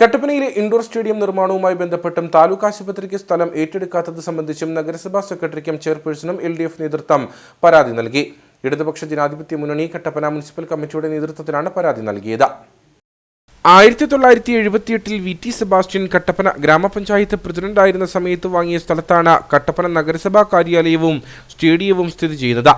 കട്ടപ്പനയിലെ indoor stadium നിർമ്മാണവുമായി ബന്ധപ്പെട്ടും താലൂക്ക് ആശുപത്രിക്ക് സ്ഥലം ഏറ്റെടുക്കാത്തത് സംബന്ധിച്ചും നഗരസഭാ സെക്രട്ടറിക്കും ചെയർപേഴ്സണും LDF നേതൃത്വം പരാതി നൽകി. ഇടതുപക്ഷ ജനാധിപത്യ മുന്നണി കട്ടപ്പന മുനിസിപ്പൽ കമ്മിറ്റിയുടെ നേതൃത്വത്തിലാണ് പരാതി നൽകിയത്. 1978 VT സെബാസ്റ്റ്യൻ കട്ടപ്പന ഗ്രാമപഞ്ചായത്ത് പ്രസിഡന്റായിരുന്ന സമയത്ത് വാങ്ങിയ സ്ഥലത്താണ് കട്ടപ്പന നഗരസഭാ കാര്യാലയവും സ്റ്റേഡിയവും സ്ഥിതി ചെയ്യുന്നത്.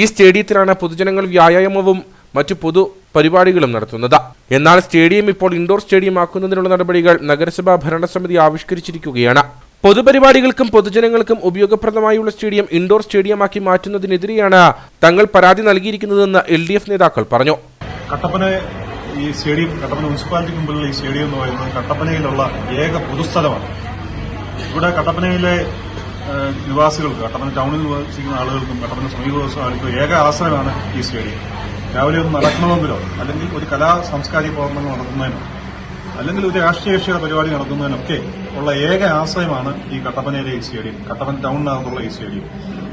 ഈ സ്റ്റേഡിയത്തിലാണ് പൊതുജനങ്ങൾ വ്യായാമവും മറ്റു പൊതു പരിപാടികളും നടത്തുന്നത്. എന്നാൽ സ്റ്റേഡിയം ഇപ്പോൾ ഇൻഡോർ സ്റ്റേഡിയം ആക്കുന്നതിനുള്ള നടപടികൾ നഗരസഭാ ഭരണസമിതി ആവിഷ്കരിച്ചിരിക്കുകയാണ്. പൊതുപരിപാടികൾക്കും പൊതുജനങ്ങൾക്കും ഉപയോഗപ്രദമായുള്ള സ്റ്റേഡിയം ഇൻഡോർ സ്റ്റേഡിയമാക്കി മാറ്റുന്നതിനെതിരെയാണ് തങ്ങൾ പരാതി നൽകിയിരിക്കുന്നതെന്ന് LDF നേതാക്കൾ പറഞ്ഞു. ഈ സ്റ്റേഡിയം കട്ടപ്പന മുനിസിപ്പാലിറ്റിക്ക് മുമ്പിലുള്ള ഈ സ്റ്റേഡിയം എന്ന് പറയുന്നത് കട്ടപ്പനയിലുള്ള ഏക പൊതുസ്ഥലമാണ്. ഇവിടെ കട്ടപ്പനയിലെ നിവാസികൾക്ക്, കട്ടപ്പന ടൗണിൽ നിവസിക്കുന്ന ആളുകൾക്കും കട്ടപ്പന സമീപദേശ ആളുകൾക്കും ഏക ആശ്രയമാണ് ഈ സ്റ്റേഡിയം. രാവിലെ ഒന്ന് നടക്കണമെങ്കിലോ അല്ലെങ്കിൽ ഒരു കലാ സാംസ്കാരിക പ്രവർത്തനങ്ങൾ നടത്തുന്നതിനോ അല്ലെങ്കിൽ ഒരു രാഷ്ട്രീയ പരിപാടി നടത്തുന്നതിനൊക്കെ ഉള്ള ഏക ആശ്രയമാണ് ഈ കട്ടപ്പനയിലെ ഈ സ്റ്റേഡിയം, കട്ടപ്പന ടൗണിനകത്തുള്ള ഈ സ്റ്റേഡിയം.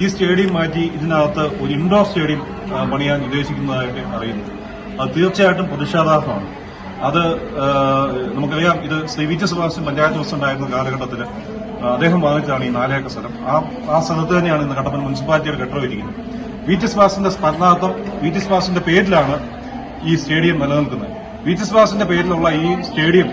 ഈ സ്റ്റേഡിയം മാറ്റി ഇതിനകത്ത് ഒരു ഇൻഡോർ സ്റ്റേഡിയം പണിയാൻ ഉദ്ദേശിക്കുന്നതായിട്ട് അറിയുന്നു. അത് തീർച്ചയായിട്ടും പ്രതിഷേധാർഹമാണ്. അത് നമുക്കറിയാം, ഇത് ശ്രീ VT സെബാസ്റ്റ്യൻ പഞ്ചായത്ത് പ്രസിഡന്റായിരുന്ന കാലഘട്ടത്തിൽ അദ്ദേഹം വാങ്ങിച്ചതാണ് ഈ 4 ഏക്കർ സ്ഥലം. ആ സ്ഥലത്ത് തന്നെയാണ് ഇന്ന് കട്ടപ്പന മുനിസിപ്പാലിറ്റിയുടെ കെട്ടിടം ഇരിക്കുന്നത്. VT സെബാസ്റ്റ്യന്റെ സ്മരണാർത്ഥം VT സെബാസ്റ്റ്യന്റെ പേരിലാണ് ഈ സ്റ്റേഡിയം നിലനിൽക്കുന്നത്. VT സെബാസ്റ്റ്യന്റെ പേരിലുള്ള ഈ സ്റ്റേഡിയം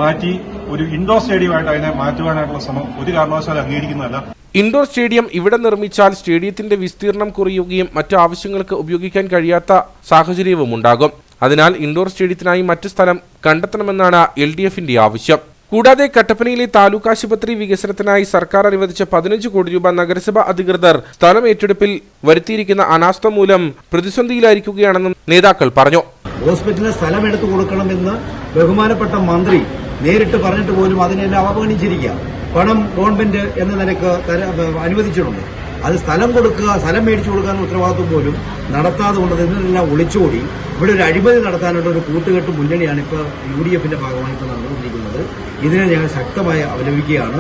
മാറ്റി ഒരു ഇൻഡോർ സ്റ്റേഡിയമായിട്ട് അതിനെ മാറ്റുവാനായിട്ടുള്ള ശ്രമം ഒരു കാരണവശാലും അംഗീകരിക്കുന്നതല്ല. ഇൻഡോർ സ്റ്റേഡിയം ഇവിടെ നിർമ്മിച്ചാൽ സ്റ്റേഡിയത്തിന്റെ വിസ്തീർണം കുറയുകയും മറ്റു ആവശ്യങ്ങൾക്ക് ഉപയോഗിക്കാൻ കഴിയാത്ത സാഹചര്യവും ഉണ്ടാകും. അതിനാൽ ഇൻഡോർ സ്റ്റേഡിയത്തിനായി മറ്റു സ്ഥലം കണ്ടെത്തണമെന്നാണ് LDFന്റെ ആവശ്യം. കൂടാതെ കട്ടപ്പനയിലെ താലൂക്ക് ആശുപത്രി വികസനത്തിനായി സർക്കാർ അനുവദിച്ച 15 കോടി രൂപ നഗരസഭ അധികൃതർ സ്ഥലം ഏറ്റെടുപ്പിൽ വരുത്തിയിരിക്കുന്ന അനാസ്ഥ മൂലം പ്രതിസന്ധിയിലായിരിക്കുകയാണെന്നും നേതാക്കൾ പറഞ്ഞു. ഹോസ്പിറ്റലിന് സ്ഥലം എടുത്തു കൊടുക്കണമെന്ന് ബഹുമാനപ്പെട്ട മന്ത്രി നേരിട്ട് പറഞ്ഞിട്ട് പോലും അതിനെല്ലാം അവഗണിച്ചിരിക്കുക. പണം ഗവൺമെന്റ് എന്ന നിലക്ക് അനുവദിച്ചിട്ടുണ്ട്. അത് സ്ഥലം കൊടുക്കുക, സ്ഥലം മേടിച്ചു കൊടുക്കാനുള്ള ഉത്തരവാദിത്വം പോലും നടത്താതെ കൊണ്ട് ഇതിനെല്ലാം ഒളിച്ചോടി ഇവിടെ ഒരു അഴിമതി നടത്താനുള്ള ഒരു കൂട്ടുകെട്ട് മുന്നണിയാണ് ഇപ്പോൾ UDFന്റെ ഭാഗമായി ഇപ്പോൾ നടന്നുകൊണ്ടിരിക്കുന്നത്. ഇതിനെ ഞങ്ങൾ ശക്തമായി അപലപിക്കുകയാണ്.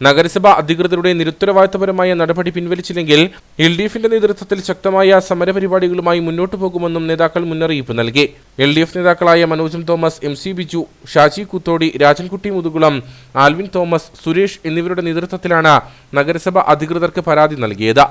നഗരസഭാ അധികൃതരുടെ നിരുത്തരവാദിത്തപരമായ നടപടി പിൻവലിച്ചില്ലെങ്കിൽ LDFന്റെ നേതൃത്വത്തിൽ ശക്തമായ സമരപരിപാടികളുമായി മുന്നോട്ടു പോകുമെന്നും നേതാക്കൾ മുന്നറിയിപ്പ് നൽകി. LDF നേതാക്കളായ Manoj Thomas, MC Biju, Shaji Kuthodi, Rajankutty Muthukulam, Alvin Thomas, Suresh എന്നിവരുടെ നേതൃത്വത്തിലാണ് നഗരസഭ അധികൃതർക്ക് പരാതി നൽകിയത്.